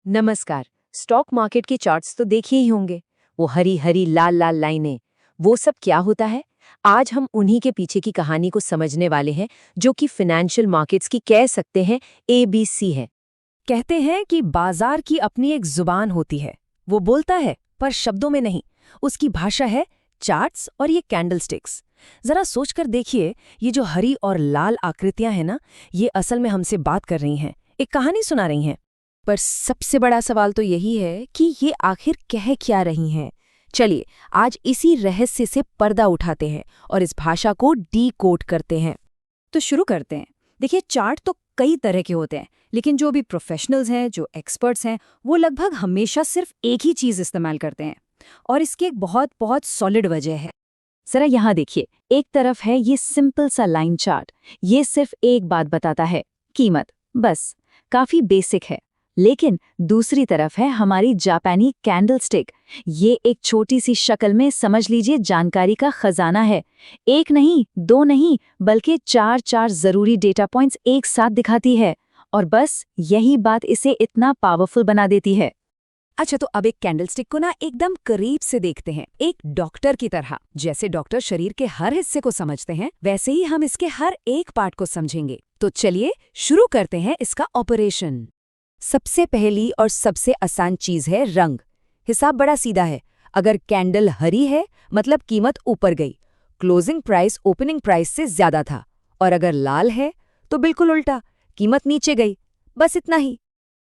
नमस्कार। Stock market के charts तो देखे ही होंगे। वो हरी हरी लाल लाल लाइनें, वो सब क्या होता है? आज हम उन्हीं के पीछे की कहानी को समझने वाले हैं, जो कि फाइनेंशियल मार्केट्स की कह सकते हैं ABC है। कहते हैं कि बाजार की अपनी एक जुबान होती है। वो बोलता है पर शब्दों में नहीं। उसकी भाषा है चार्ट्स और ये कैंडलस्टिक्स। जरा सोचकर देखिए, ये जो हरी और लाल आकृतियां हैं ना, ये असल में हमसे बात कर रही हैं, एक कहानी सुना रही हैं। पर सबसे बड़ा सवाल तो यही है कि ये आखिर कह क्या रही हैं। चलिए आज इसी रहस्य से पर्दा उठाते हैं और इस भाषा को डीकोड करते हैं। तो शुरू करते हैं। देखिए, चार्ट तो कई तरह के होते हैं, लेकिन जो भी प्रोफेशनल्स हैं, जो एक्सपर्ट्स हैं, वो लगभग हमेशा सिर्फ एक ही चीज़ इस्तेमाल करते हैं। और इसकी एक बहुत बहुत सॉलिड वजह है। जरा यहाँ देखिए, एक तरफ है ये सिंपल सा लाइन चार्ट। ये सिर्फ एक बात बताता है, कीमत, बस। काफी बेसिक है। लेकिन दूसरी तरफ है हमारी जापानी कैंडलस्टिक। ये एक छोटी सी शक्ल में समझ लीजिए जानकारी का खजाना है। एक नहीं, दो नहीं, बल्कि चार चार जरूरी डेटा पॉइंट्स एक साथ दिखाती है। और बस यही बात इसे इतना पावरफुल बना देती है। अच्छा, तो अब एक कैंडलस्टिक को ना एकदम करीब से देखते हैं, एक डॉक्टर की तरह। जैसे डॉक्टर शरीर के हर हिस्से को समझते हैं, वैसे ही हम इसके हर एक पार्ट को समझेंगे। तो चलिए शुरू करते हैं इसका ऑपरेशन। सबसे पहली और सबसे आसान चीज है रंग। हिसाब बड़ा सीधा है। अगर कैंडल हरी है मतलब कीमत ऊपर गई, क्लोजिंग प्राइस ओपनिंग प्राइस से ज्यादा था। और अगर लाल है तो बिल्कुल उल्टा, कीमत नीचे गई। बस इतना ही।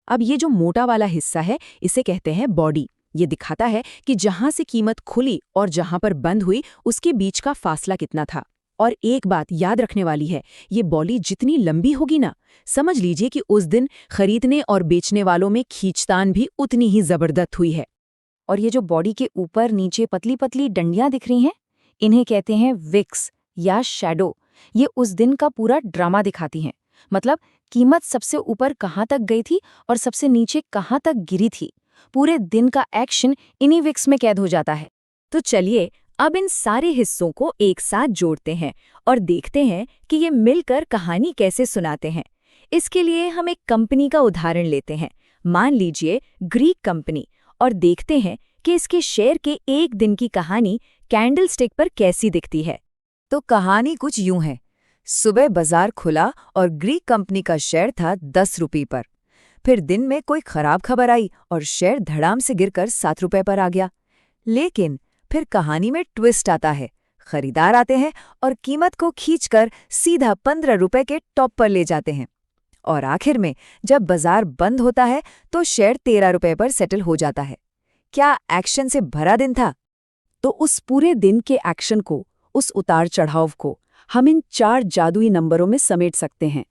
अब ये जो मोटा वाला हिस्सा है, इसे कहते हैं बॉडी। ये दिखाता है कि जहां से कीमत खुली और जहां पर बंद हुई उसके बीच का फासला कितना था। और एक बात याद रखने वाली है, ये बॉडी जितनी लंबी होगी ना, समझ लीजिए कि उस दिन खरीदने और बेचने वालों में खींचतान भी उतनी ही जबरदस्त हुई है। और ये जो बॉडी के ऊपर नीचे पतली पतली डंडियां दिख रही हैं, इन्हें कहते हैं विक्स या शैडो। ये उस दिन का पूरा ड्रामा दिखाती हैं। मतलब कीमत सबसे ऊपर कहाँ तक गई थी और सबसे नीचे कहाँ तक गिरी थी। पूरे दिन का एक्शन इन्हीं विक्स में कैद हो जाता है। तो चलिए अब इन सारे हिस्सों को एक साथ जोड़ते हैं और देखते हैं कि ये मिलकर कहानी कैसे सुनाते हैं। इसके लिए हम एक कंपनी का उदाहरण लेते हैं, मान लीजिए ग्रीक कंपनी, और देखते हैं कि इसके शेयर के एक दिन की कहानी कैंडलस्टिक पर कैसी दिखती है। तो कहानी कुछ यूं है। सुबह बाजार खुला और ग्रीक कंपनी का शेयर था 10 रुपये पर। फिर दिन में कोई खराब खबर आई और शेयर धड़ाम से गिरकर 7 रुपये पर आ गया। लेकिन फिर कहानी में ट्विस्ट आता है। खरीदार आते हैं और कीमत को खींचकर सीधा 15 रुपये के टॉप पर ले जाते हैं। और आखिर में जब बाजार बंद होता है तो शेयर 13 रुपये पर सेटल हो जाता है। क्या एक्शन से भरा दिन था? तो उस पूरे दिन के एक्शन को, उस उतार चढ़ाव को हम इन 4 जादुई नंबरों में समेट सकते हैं।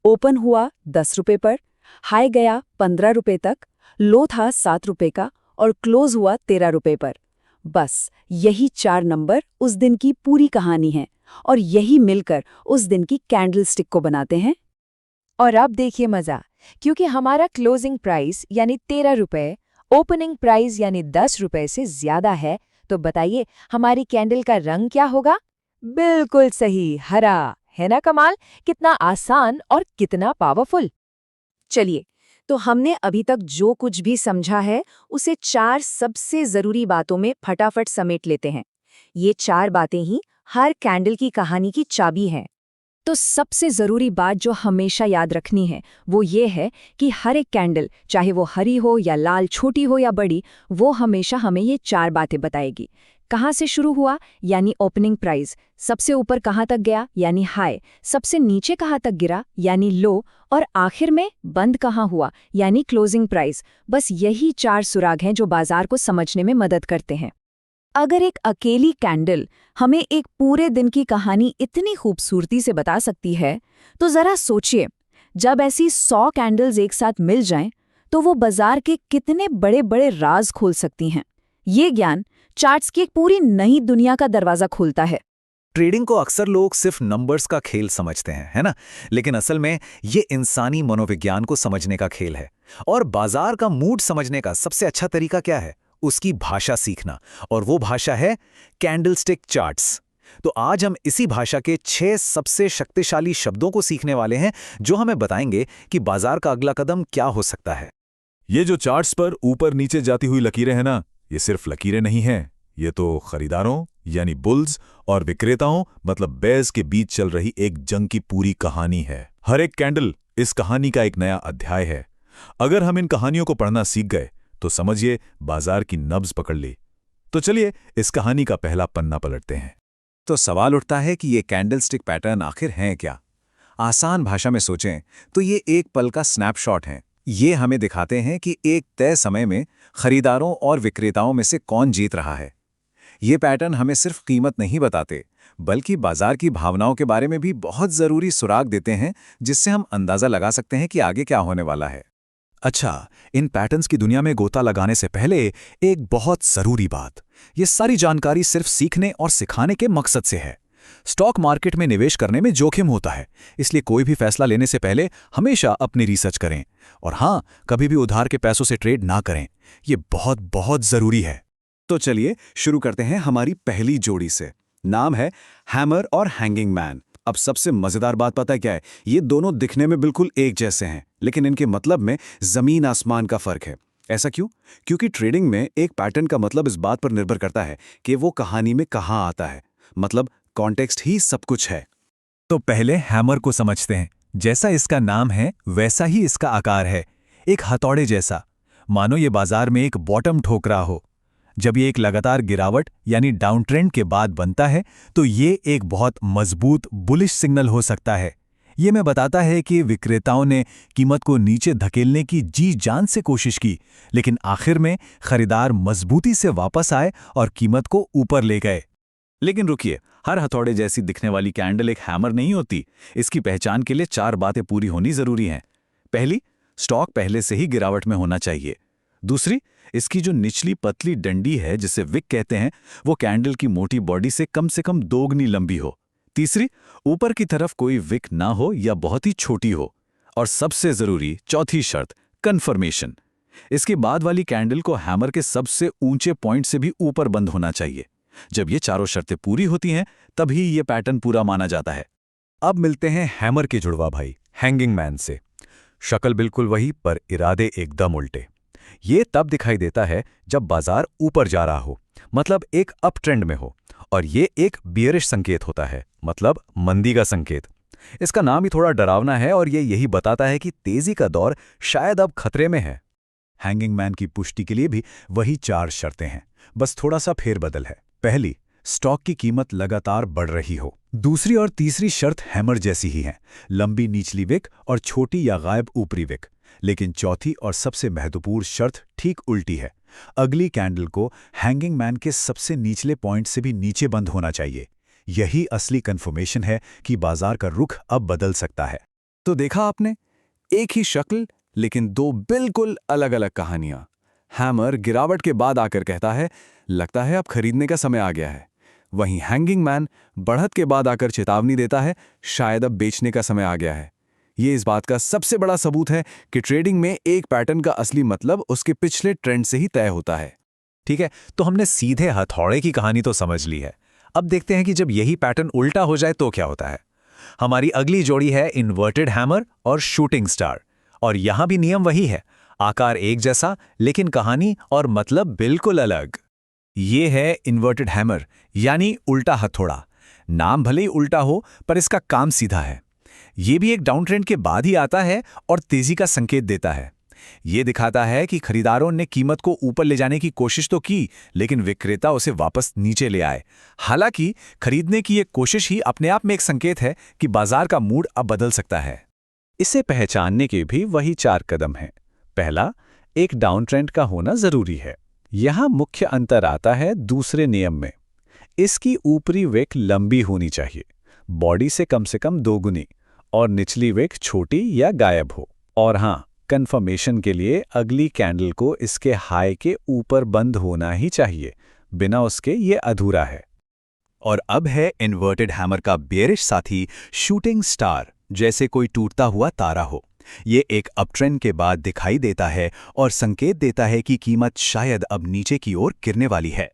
ओपन हुआ 10 रुपये पर, हाई गया 15 रुपये तक, लो था 7 रुपये का और क्लोज हुआ 13 रुपये पर। बस यही 4 नंबर उस दिन की पूरी कहानी है और यही मिलकर उस दिन की कैंडलस्टिक को बनाते हैं। और अब देखिए मजा, क्योंकि हमारा क्लोजिंग प्राइस यानी 13 रुपये ओपनिंग प्राइस यानी 10 रुपये से ज्यादा है, तो बताइए हमारी कैंडल का रंग क्या होगा? बिल्कुल सही, हरा। है ना कमाल? कितना आसान और कितना पावरफुल। चलिए, तो हमने अभी तक जो कुछ भी समझा है उसे 4 सबसे जरूरी बातों में फटाफट समेट लेते हैं। ये 4 बातें ही हर कैंडल की कहानी की चाबी हैं। तो सबसे जरूरी बात जो हमेशा याद रखनी है वो ये है कि हर एक कैंडल, चाहे वो हरी हो या लाल, छोटी हो या बड़ी, वो हमेशा हमें ये 4 बातें बताएगी। कहाँ से शुरू हुआ यानी ओपनिंग प्राइस, सबसे ऊपर कहाँ तक गया यानी हाई, सबसे नीचे कहाँ तक गिरा यानी लो, और आखिर में बंद कहाँ हुआ यानी क्लोजिंग प्राइस। बस यही 4 सुराग हैं जो बाजार को समझने में मदद करते हैं। अगर एक अकेली कैंडल हमें एक पूरे दिन की कहानी इतनी खूबसूरती से बता सकती है, तो जरा सोचिए, जब ऐसी 100 कैंडल्स एक साथ मिल जाएं, तो वो बाजार के कितने बड़े बड़े राज खोल सकती हैं। ये ज्ञान चार्ट्स की एक पूरी नई दुनिया का दरवाजा खोलता है। ट्रेडिंग को अक्सर लोग सिर्फ नंबर्स का खेल समझते हैं, है ना? लेकिन असल में ये इंसानी मनोविज्ञान को समझने का खेल है। और बाजार का मूड समझने का सबसे अच्छा तरीका क्या है? उसकी भाषा सीखना। और वो भाषा है कैंडलस्टिक चार्ट्स। तो आज हम इसी भाषा के 6 सबसे शक्तिशाली शब्दों को सीखने वाले हैं, जो हमें बताएंगे कि बाजार का अगला कदम क्या हो सकता है। ये जो चार्ट्स पर ऊपर नीचे जाती हुई लकीरें हैं ना, ये सिर्फ लकीरें नहीं हैं, ये तो खरीदारों यानी बुल्स और विक्रेताओं मतलब बेयर्स के बीच चल रही एक जंग की पूरी कहानी है। हर एक कैंडल इस कहानी का एक नया अध्याय है। अगर हम इन कहानियों को पढ़ना सीख गए तो समझिए बाजार की नब्ज पकड़ ली। तो चलिए इस कहानी का पहला पन्ना पलटते हैं। तो सवाल उठता है कि ये कैंडलस्टिक पैटर्न आखिर हैं क्या? आसान भाषा में सोचें तो ये एक पल का स्नैपशॉट है। ये हमें दिखाते हैं कि एक तय समय में खरीदारों और विक्रेताओं में से कौन जीत रहा है। ये पैटर्न हमें सिर्फ कीमत नहीं बताते, बल्कि बाजार की भावनाओं के बारे में भी बहुत ज़रूरी सुराग देते हैं, जिससे हम अंदाज़ा लगा सकते हैं कि आगे क्या होने वाला है। अच्छा, इन पैटर्न्स की दुनिया में गोता लगाने से पहले एक बहुत ज़रूरी बात, ये सारी जानकारी सिर्फ सीखने और सिखाने के मकसद से है। स्टॉक मार्केट में निवेश करने में जोखिम होता है, इसलिए कोई भी फैसला लेने से पहले हमेशा अपनी रिसर्च करें। और हाँ, कभी भी उधार के पैसों से ट्रेड ना करें, ये बहुत बहुत ज़रूरी है। तो चलिए शुरू करते हैं हमारी पहली जोड़ी से। नाम है हैमर और हैंगिंग मैन। अब सबसे मजेदार बात पता है क्या है? ये दोनों दिखने में बिल्कुल एक जैसे हैं, लेकिन इनके मतलब में जमीन आसमान का फर्क है। ऐसा क्यों? क्योंकि ट्रेडिंग में एक पैटर्न का मतलब इस बात पर निर्भर करता है कि वो कहानी में कहाँ आता है। मतलब कॉन्टेक्स्ट ही सब कुछ है। तो पहले हैमर को समझते हैं। जैसा इसका नाम है वैसा ही इसका आकार है, एक हथौड़े जैसा। मानो ये बाजार में एक बॉटम ठोक रहा हो। जब ये एक लगातार गिरावट यानी डाउन ट्रेंड के बाद बनता है तो ये एक बहुत मजबूत बुलिश सिग्नल हो सकता है। ये मैं बताता है कि विक्रेताओं ने कीमत को नीचे धकेलने की जी जान से कोशिश की, लेकिन आखिर में खरीदार मजबूती से वापस आए और कीमत को ऊपर ले गए। लेकिन रुकिए, हर हथौड़े जैसी दिखने वाली कैंडल एक हैमर नहीं होती। इसकी पहचान के लिए 4 बातें पूरी होनी जरूरी हैं। पहली, स्टॉक पहले से ही गिरावट में होना चाहिए। दूसरी, इसकी जो निचली पतली डंडी है जिसे विक कहते हैं, वो कैंडल की मोटी बॉडी से कम दोगुनी लंबी हो। तीसरी, ऊपर की तरफ कोई विक ना हो या बहुत ही छोटी हो। और सबसे जरूरी चौथी शर्त, कन्फर्मेशन। इसके बाद वाली कैंडल को हैमर के सबसे ऊंचे पॉइंट से भी ऊपर बंद होना चाहिए। जब ये चारों शर्तें पूरी होती हैं तभी ये पैटर्न पूरा माना जाता है। अब मिलते हैं हैमर के जुड़वा भाई हैंगिंग मैन से। शक्ल बिल्कुल वही पर इरादे एकदम उल्टे। ये तब दिखाई देता है जब बाजार ऊपर जा रहा हो, मतलब एक अप ट्रेंड में हो, और ये एक बियरिश संकेत होता है, मतलब मंदी का संकेत। इसका नाम ही थोड़ा डरावना है और ये यही बताता है कि तेजी का दौर शायद अब खतरे में है। हैंगिंग मैन की पुष्टि के लिए भी वही 4 शर्तें हैं, बस थोड़ा सा फेरबदल है। पहली, स्टॉक की कीमत लगातार बढ़ रही हो। दूसरी और तीसरी शर्त हैमर जैसी ही हैं, लंबी निचली विक और छोटी या गायब ऊपरी विक। लेकिन चौथी और सबसे महत्वपूर्ण शर्त ठीक उल्टी है। अगली कैंडल को हैंगिंग मैन के सबसे निचले पॉइंट से भी नीचे बंद होना चाहिए। यही असली कन्फर्मेशन है कि बाजार का रुख अब बदल सकता है। तो देखा आपने, एक ही शक्ल लेकिन 2 बिल्कुल अलग अलग कहानियां। हैमर गिरावट के बाद आकर कहता है, लगता है अब खरीदने का समय आ गया है। वहीं हैंगिंग मैन बढ़त के बाद आकर चेतावनी देता है, शायद अब बेचने का समय आ गया है। ये इस बात का सबसे बड़ा सबूत है कि ट्रेडिंग में एक पैटर्न का असली मतलब उसके पिछले ट्रेंड से ही तय होता है। ठीक है, तो हमने सीधे हथौड़े की कहानी तो समझ ली है। अब देखते हैं कि जब यही पैटर्न उल्टा हो जाए तो क्या होता है। हमारी अगली जोड़ी है इन्वर्टेड हैमर और शूटिंग स्टार। और यहां भी नियम वही है, आकार एक जैसा लेकिन कहानी और मतलब बिल्कुल अलग। ये है इन्वर्टेड हैमर यानी उल्टा हथौड़ा। नाम भले ही उल्टा हो पर इसका काम सीधा है। ये भी एक डाउन ट्रेंड के बाद ही आता है और तेजी का संकेत देता है। ये दिखाता है कि खरीदारों ने कीमत को ऊपर ले जाने की कोशिश तो की, लेकिन विक्रेता उसे वापस नीचे ले आए। हालांकि खरीदने की ये कोशिश ही अपने आप में एक संकेत है कि बाजार का मूड अब बदल सकता है। इसे पहचानने के भी वही 4 कदम हैं। पहला, एक डाउन ट्रेंड का होना जरूरी है। यहां मुख्य अंतर आता है दूसरे नियम में। इसकी ऊपरी विक लंबी होनी चाहिए, बॉडी से कम 2 गुनी, और निचली विक छोटी या गायब हो। और हां, कन्फर्मेशन के लिए अगली कैंडल को इसके हाई के ऊपर बंद होना ही चाहिए, बिना उसके ये अधूरा है। और अब है इन्वर्टेड हैमर का बेयरिश साथी शूटिंग स्टार, जैसे कोई टूटता हुआ तारा हो। ये एक अपट्रेंड के बाद दिखाई देता है और संकेत देता है कि कीमत शायद अब नीचे की ओर गिरने वाली है।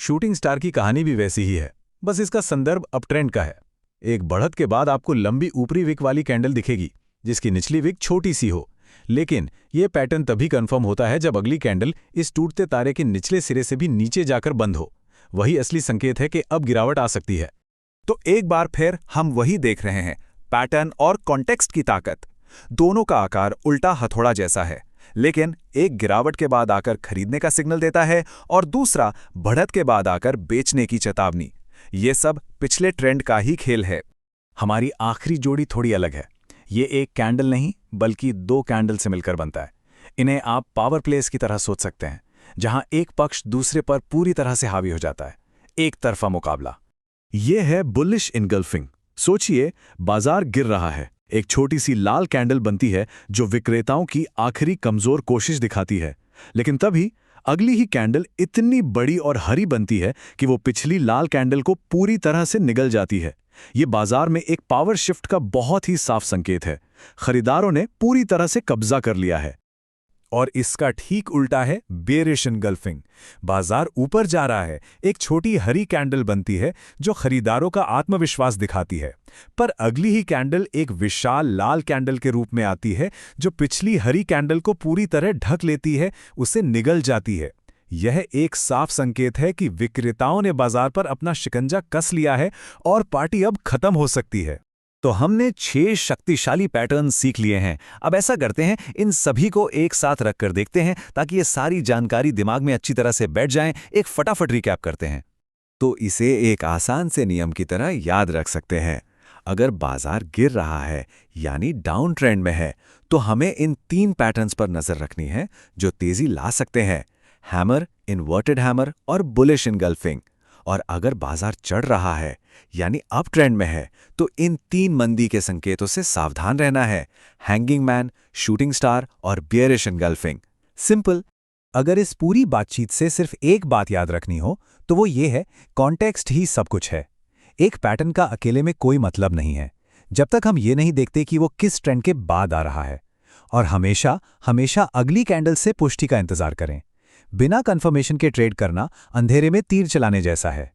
शूटिंग स्टार की कहानी भी वैसी ही है, बस इसका संदर्भ अपट्रेंड का है। एक बढ़त के बाद आपको लंबी ऊपरी विक वाली कैंडल दिखेगी जिसकी निचली विक छोटी सी हो। लेकिन ये पैटर्न तभी कंफर्म होता है जब अगली कैंडल इस टूटते तारे के निचले सिरे से भी नीचे जाकर बंद हो। वही असली संकेत है कि अब गिरावट आ सकती है। तो एक बार फिर हम वही देख रहे हैं, पैटर्न और कॉन्टेक्स्ट की ताकत। दोनों का आकार उल्टा हथौड़ा जैसा है, लेकिन एक गिरावट के बाद आकर खरीदने का सिग्नल देता है और दूसरा बढ़त के बाद आकर बेचने की चेतावनी। ये सब पिछले ट्रेंड का ही खेल है। हमारी आखिरी जोड़ी थोड़ी अलग है। ये एक कैंडल नहीं बल्कि 2 कैंडल से मिलकर बनता है। इन्हें आप पावर प्लेस की तरह सोच सकते हैं, जहां एक पक्ष दूसरे पर पूरी तरह से हावी हो जाता है, एक तरफा मुकाबला। ये है बुलिश इनगल्फिंग। सोचिए, बाजार गिर रहा है, एक छोटी सी लाल कैंडल बनती है जो विक्रेताओं की आखिरी कमजोर कोशिश दिखाती है, लेकिन तभी अगली ही कैंडल इतनी बड़ी और हरी बनती है कि वो पिछली लाल कैंडल को पूरी तरह से निगल जाती है। ये बाजार में एक पावर शिफ्ट का बहुत ही साफ संकेत है। खरीदारों ने पूरी तरह से कब्जा कर लिया है। और इसका ठीक उल्टा है बेयरिश इनगल्फिंग। बाजार ऊपर जा रहा है, एक छोटी हरी कैंडल बनती है जो खरीदारों का आत्मविश्वास दिखाती है, पर अगली ही कैंडल एक विशाल लाल कैंडल के रूप में आती है जो पिछली हरी कैंडल को पूरी तरह ढक लेती है, उसे निगल जाती है। यह एक साफ संकेत है कि विक्रेताओं ने बाजार पर अपना शिकंजा कस लिया है और पार्टी अब खत्म हो सकती है। तो हमने 6 शक्तिशाली पैटर्न सीख लिए हैं। अब ऐसा करते हैं, इन सभी को एक साथ रखकर देखते हैं ताकि ये सारी जानकारी दिमाग में अच्छी तरह से बैठ जाएं। एक फटाफट रिकैप करते हैं। तो इसे एक आसान से नियम की तरह याद रख सकते हैं। अगर बाजार गिर रहा है यानी डाउन ट्रेंड में है, तो हमें इन 3 पैटर्न्स पर नजर रखनी है जो तेजी ला सकते हैं: हैमर, इन्वर्टेड हैमर और बुलिश इनगल्फिंग। और अगर बाजार चढ़ रहा है यानी अप ट्रेंड में है, तो इन 3 मंदी के संकेतों से सावधान रहना है: हैंगिंग मैन, शूटिंग स्टार और बेयरिश इनगल्फिंग। सिंपल। अगर इस पूरी बातचीत से सिर्फ एक बात याद रखनी हो तो वो ये है, कॉन्टेक्स्ट ही सब कुछ है। एक पैटर्न का अकेले में कोई मतलब नहीं है जब तक हम ये नहीं देखते कि वो किस ट्रेंड के बाद आ रहा है। और हमेशा हमेशा अगली कैंडल से पुष्टि का इंतजार करें। बिना कंफर्मेशन के ट्रेड करना अंधेरे में तीर चलाने जैसा है।